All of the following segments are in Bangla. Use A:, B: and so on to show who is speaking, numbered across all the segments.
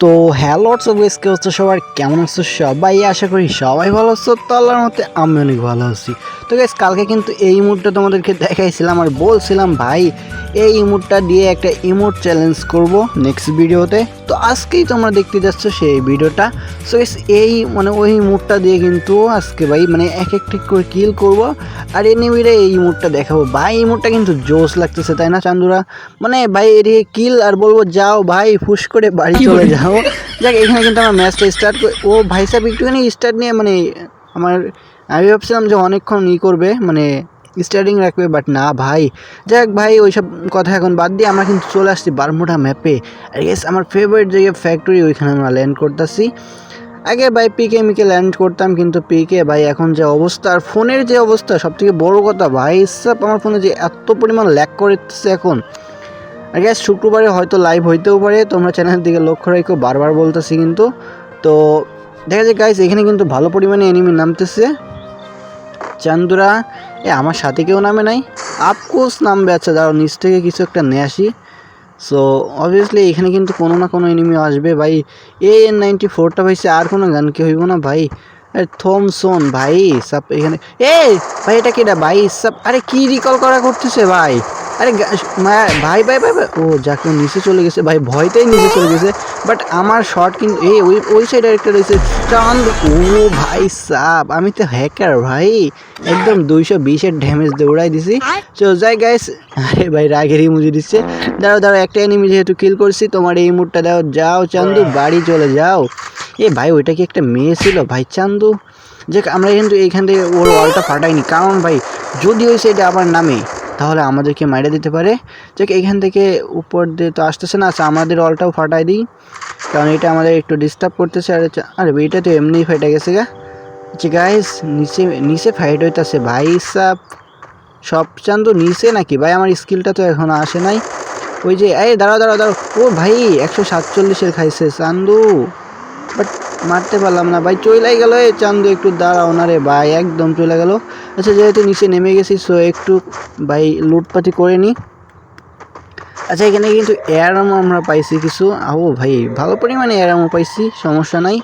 A: তো হ্যালো হোয়াটসঅ্যাপ গাইস, কে হচ্ছে সবার কেমন আছো সবাই? আশা করি সবাই ভালো আছো। তো আল্লাহর মতে আমি অনেক ভালো আছি। তো গাইস, কালকে কিন্তু এই ইমোটটা তোমাদেরকে দেখাইছিলাম আর বলছিলাম ভাই এই ইমোটটা দিয়ে একটা ইমোট চ্যালেঞ্জ করব নেক্সট ভিডিওতে। তো আজকেই তোমরা দেখতে যাচ্ছ সেই ভিডিওটা। সো গাইস, এই ওই ইমোটটা দিয়ে কিন্তু আজকে ভাই এক একটি করে কিল করব আর এনিমিরে এই ইমোটটা দেখাবো। ভাই ইমোটটা কিন্তু জোশ লাগতেছে, তাই না চান্দুরা? ভাই এদিকে কিল আর বলবো যাও ভাই ফুস করে বাড়ি চলে যাও। যাক, এখানে কিন্তু আমার ম্যাচটা স্টার্ট করে ও ভাই সাহেব একটুখানি স্টার্ট নিয়ে আমার আমি ভাবছিলাম যে অনেকক্ষণ করবে স্টার্টিং রাখবে, বাট না ভাই। যাক ভাই, ওইসব কথা এখন বাদ দিয়ে আমরা কিন্তু চলে আসছি বারমুডা ম্যাপে। আর গেস আমার ফেভারিট জায়গা ফ্যাক্টরি, ওইখানে আমরা ল্যান্ড করতেছি। আগে ভাই পিকে মিকে ল্যান্ড করতাম, কিন্তু পিকে ভাই এখন যে অবস্থা আর ফোনের যে অবস্থা, সব থেকে বড় কথা ভাই সব আমার ফোনে যে এত পরিমাণ ল্যাগ করতেছে এখন। আর গ্যাস শুক্রবারে হয়তো লাইভ হইতেও পারে, তোমরা চ্যানেলের দিকে লক্ষ্য রাখো, বারবার বলতেছি কিন্তু। তো দেখা যায় গাইস, এখানে কিন্তু ভালো পরিমাণে এনিমি নামতেছে। চান্দুরা আমার সাথে কেউ নামে নাই, আপকোর্স নামবে। আচ্ছা দাঁড়াও, নিচ থেকে কিছু একটা নিয়ে আসি। সো অবভিয়াসলি এখানে কিন্তু কোনো না কোনো এনিমি আসবে ভাই। AN-94টা ভাইছে, আর কোনো গান কি হইব না ভাই? থমসন ভাই সব এখানে। ভাই এটা কিটা ভাই সব? আরে কি রিকল করা করতেছে ভাই? আরে ভাই ভাই ভাই ভাই ও যাকে নিচে চলে গেছে ভাই, ভয়তেই নিচে চলে গেছে। বাট আমার শট কিন্তু ওই সাইডে একটা রয়েছে চাঁদ। ও ভাই সাব, আমি তো হ্যাকার ভাই, একদম 220-এর ড্যামেজ দিয়ে উড়াই দিছি। তো যাই গাইস, আরে ভাই রাগের ইমোজি দিচ্ছে। দাঁড়াও একটা এনিমি যেহেতু কিল করছি, তোমার এই মুডটা দাও, যাও চান্দু বাড়ি চলে যাও। ভাই ওইটা কি একটা মেয়ে ছিল ভাই চান্দু? যে আমরা কিন্তু এইখান থেকে ওর ওয়ালটা ফাটাইনি, কারণ ভাই যদি ওই সাইডে আবার নামে তাহলে আমাদেরকে মাইরে দিতে পারে। যে এইখান থেকে উপর দিয়ে তো আসতেছে না, আচ্ছা আমাদের ওয়ালটাও ফাটাই দিই, কারণ এটা আমাদের একটু ডিস্টার্ব করতেছে। আরে এটা তো এমনিই ফাইটে গেছে গা। আচ্ছা গাইস, নিচে ফাইট হইতেছে ভাই সাব। সব চান্দু নিচে নাকি ভাই? আমার স্কিলটা তো এখনো আসে নাই। ওই যে দাঁড়াও ও ভাই 147-এর খাইছে চান্দু, বাট মারতে পারলাম না ভাই, চলে গেল। চান্দু একটু দাঁড়াও না রে ভাই, একদম চলে গেল। আচ্ছা যেহেতু নিচে নেমে গেছি, সো একটু ভাই লুটপাটি করে নিই। আচ্ছা এখানে কিন্তু এয়ারামও আমরা পাইছি কিছু। ও ভাই ভালো পরিমাণে এয়ারামও পাইছি, সমস্যা নাই।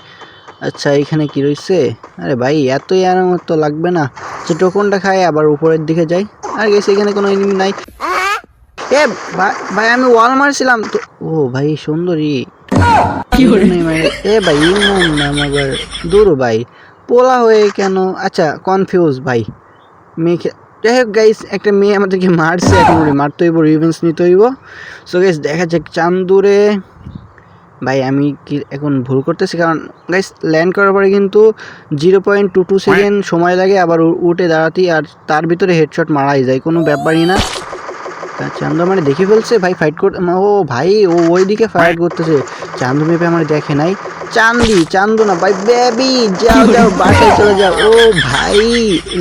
A: আচ্ছা এখানে কি রয়েছে? আরে ভাই এত এয়ারামও তো লাগবে না। যে টোকনটা খাই আবার উপরের দিকে যাই। আর গেছে এখানে কোনো এনিমি নাই। ভাই আমি ওয়াল মারছিলাম তো। ও ভাই সুন্দরী ভাই ইমন নাম আবার দূর ভাই, পোলা হয়ে কেন? আচ্ছা কনফিউজ ভাই। মেয়ে যাই হোক গাইস, একটা মেয়ে আমাদেরকে মারছে, এখন মারতে হইব, রিভেঞ্জ নিতে হইব। সো গাইস দেখা যাক চান্দুরে। ভাই আমি কি এখন ভুল করতেছি? কারণ গাইস ল্যান্ড করার পরে কিন্তু 0.22 সেকেন্ড সময় লাগে আবার উঠে দাঁড়াতে, আর তার ভিতরে হেডশট মারাই যায়, কোনো ব্যাপারই না। চান্দু মানে দেখে ফেলছে ভাই, ফাইট করতে। ও ভাই ও ওই দিকে ফাইট করতেছে। চান্দু মেপে আমার দেখে নাই। চান্দু না ভাই, বেবি যাও বাসায় চলে যাও। ও ভাই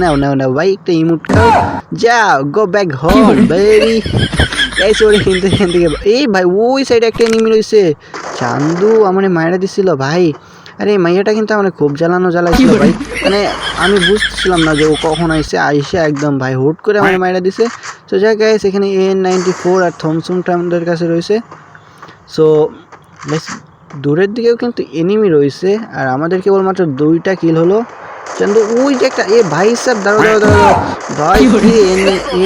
A: নাও ভাই, একটা ইমোট খাও, যাও go back home baby. Guys ওরে কিন্তু এখান থেকে ভাই ওই সাইডে একটা এনিমি রয়েছে। চান্দু আমার মায়েরা দিছিল ভাই। আরে মাইয়াটা কিন্তু আমার খুব জ্বালাইছিল ভাই, আমি বুঝতেছিলাম না যে ও কখন আইসে একদম ভাই হুট করে আমার মায়েরা দিছে। তো যাই গাইস, এখানে AN-94 আর থমসনটা আমাদের কাছে রয়েছে। সো দূরের দিকেও কিন্তু এনিমি রয়েছে, আর আমাদের কেবলমাত্র 2টা কিল হলো। চান্দু ওই যে একটা ভাই সাহেব, দাঁড়াও ভাই,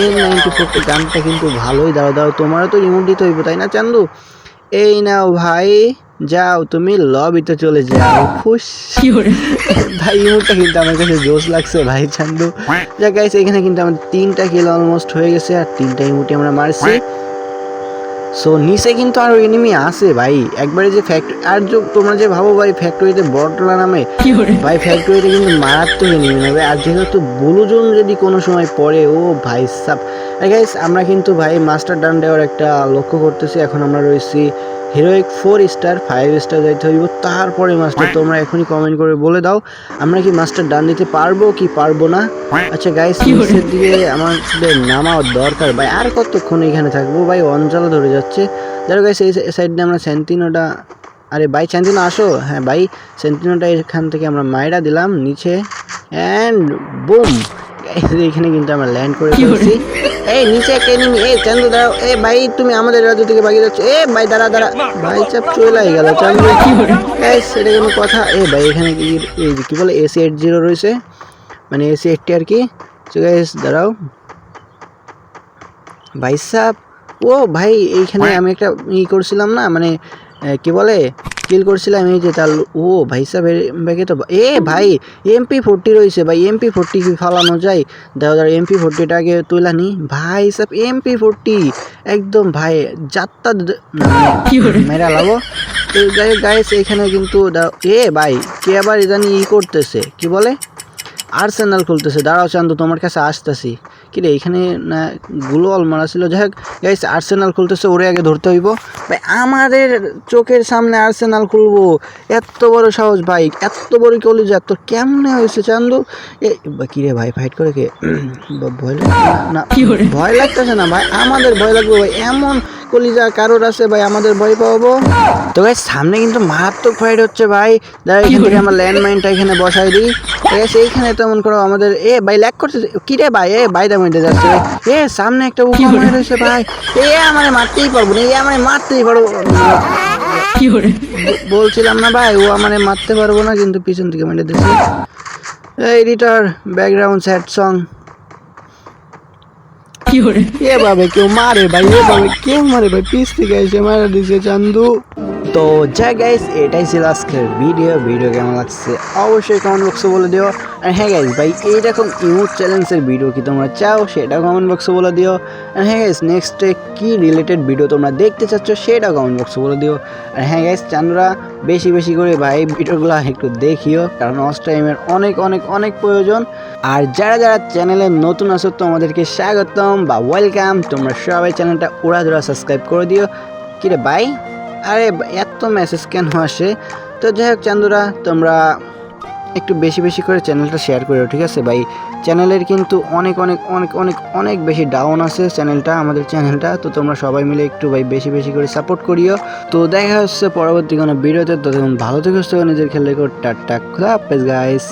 A: AN-94 গানটা কিন্তু ভালোই। দাঁড়াও তোমারও তো ইমোট দিতে হইব তাই না চান্দু? এই নাও ভাই, যাও তুমি লবিতে চলে যাও খুশ। ভাই ইমোটটা কিন্তু আমার কাছে জোশ লাগছে ভাই চান্দু। যা গাইস, এখানে কিন্তু আমার 3টা কিল অলমোস্ট হয়ে গেছে, আর 3টা ইমোটে আমরা মারছি। সো নিচে কিন্তু আরো এনিমি আছে ভাই, একবারে যে ফ্যাক্টরি। আর তোমরা যে ভাবো ভাই ফ্যাক্টরিতে বটলা নামে, ভাই ফ্যাক্টরিতে কিন্তু মারাত্মক এনিমি নেবে। আর যেহেতু ব্লু জোন যদি কোনো সময় পড়ে, ও ভাই সাব। গাইস আমরা কিন্তু ভাই মাস্টার ডান দেওয়ার একটা লক্ষ্য করতেছি। এখন আমরা রয়েছি হিরোইক 4 স্টার, 5 স্টার যাইতে হইব, তারপরে মাস্টার। তোমরা এখনই কমেন্ট করে বলে দাও আমরা কি মাস্টার ডান দিতে পারবো কি পারবো না। আচ্ছা গাইস, নিচের দিকে আমাদের নামাও দরকার ভাই, আর কতক্ষণ এখানে থাকবো ভাই, অঞ্চল ধরে যাচ্ছে। যারা গাইস এই সাইড দিয়ে আমরা সেন্টিনোটা, আরে ভাই সেন্টিনো আসো। হ্যাঁ ভাই সেন্টিনোটা এখান থেকে আমরা মাইরা দিলাম নিচে, অ্যান্ড বুম। এখানে কিন্তু আমরা ল্যান্ড করে ফেলছি। এই নিচে একটা এনিমি, এই চান্দু দাঁড়াও, এ ভাই তুমি আমাদের রাজ্য থেকে ভাগিয়ে যাচ্ছ, এ ভাই দাঁড়া দাঁড়া, ভাই চাপ চলে গেল চান্দু। সেটা কোনো কথা? এ ভাই এখানে কি বলে AC-80 রয়েছে, মানে AC-80 আর কি। তো গাইস দাঁড়াও ভাই সাব, ও ভাই এইখানে আমি একটা করছিলাম না, মানে কি বলে কিল করছিলাম, এই যে তার। ও ভাই সাহেব ব্যাগে তো এ ভাই MP40 রয়েছে ভাই, MP40 কি ফালানো যায়? দাও দাও MP40টা আগে তুলা নি ভাই সাহেব, MP40 একদম ভাই যাত্রা মেরা লাগো। তো গাইস এখানে কিন্তু এ ভাই কে আবার জানি করতেছে, কি বলে আর্সেনাল খুলতেছে। দাঁড়াও চান্দু তোমার কাছে আসতেছি। কিরে এইখানে না গুলোয়াল মারা ছিল, যাই হোক গাইস আর্সেনাল খুলতেছে, ওরে আগে ধরতে হইব ভাই। আমাদের চোখের সামনে আর্সেনাল খুলবো, এত বড় সাহস ভাই, এত বড় কলেজা তোর কেমনে হয়েছে চান্দু? এ কিরে ভাই ফাইট করে কে? ভয় না, ভয় লাগতেছে না ভাই, আমাদের ভয় লাগবে ভাই, এমন কলিজা কারোর আছে ভাই আমাদের ভয় পাবো? তো ভাই সামনে কিন্তু মারাত্মক ফাইট হচ্ছে ভাই। দাঁড়া এখান থেকে আমরা ল্যান্ডমাইনটা এখানে বসাই দিই। এইখানে তেমন করো আমাদের এ ভাই ল্যাগ করতেছে, কি রে ভাই? এ বাইরে মধ্যে যাচ্ছে এ সামনে একটা উকা মনে রয়েছে ভাই, এ আমার মারতেই পারবো না, এ আমার মারতেই পারবো। বলছিলাম না ভাই ও আমার মারতে পারবো না, কিন্তু পিছন থেকে মেরে দিচ্ছে। Editor background sad song. এভাবে কেউ মারে ভাই, এভাবে কেউ মারে ভাই, পিছ থেকে এসে মারা দিছে চান্দু। তো যাই গাইস এটাই ছিল আজকের ভিডিও কেমন লাগছে অবশ্যই কমেন্ট বক্সে বলে দিও। আর হ্যাঁ গাইস ভাই এইরকম ইমোট চ্যালেঞ্জের ভিডিও কি তোমরা চাও সেটাও কমেন্ট বক্সে বলে দিও। আর হ্যাঁ গাইস নেক্সটে কী রিলেটেড ভিডিও তোমরা দেখতে চাচ্ছ সেটাও কমেন্ট বক্সে বলে দিও। আর হ্যাঁ গাইস চান্দুরা বেশি বেশি করে ভাই ভিডিওগুলো একটু দেখিও, কারণ অস টাইমের অনেক অনেক অনেক প্রয়োজন। আর যারা যারা চ্যানেলে নতুন আছো তোমাদেরকে স্বাগতম বা ওয়েলকাম, তোমরা সবাই চ্যানেলটা উড়াধুরা সাবস্ক্রাইব করে দিও। কিরে ভাই আরে এত মেসেজ কেন আসে? তো যাই হোক চান্দুরা তোমরা একটু বেশি বেশি করে চ্যানেলটা শেয়ার করো, ঠিক আছে ভাই? চ্যানেলের কিন্তু অনেক অনেক অনেক অনেক অনেক বেশি ডাউন আছে চ্যানেলটা, আমাদের চ্যানেলটা। তো তোমরা সবাই মিলে একটু ভাই বেশি বেশি করে সাপোর্ট করিও। তো দেখা হচ্ছে পরবর্তী কোনো ভিডিওতে, ততক্ষণ ভালো থেকে নিজের খেয়াল রেখো। টাটা, খুদা হাফেজ গাইস।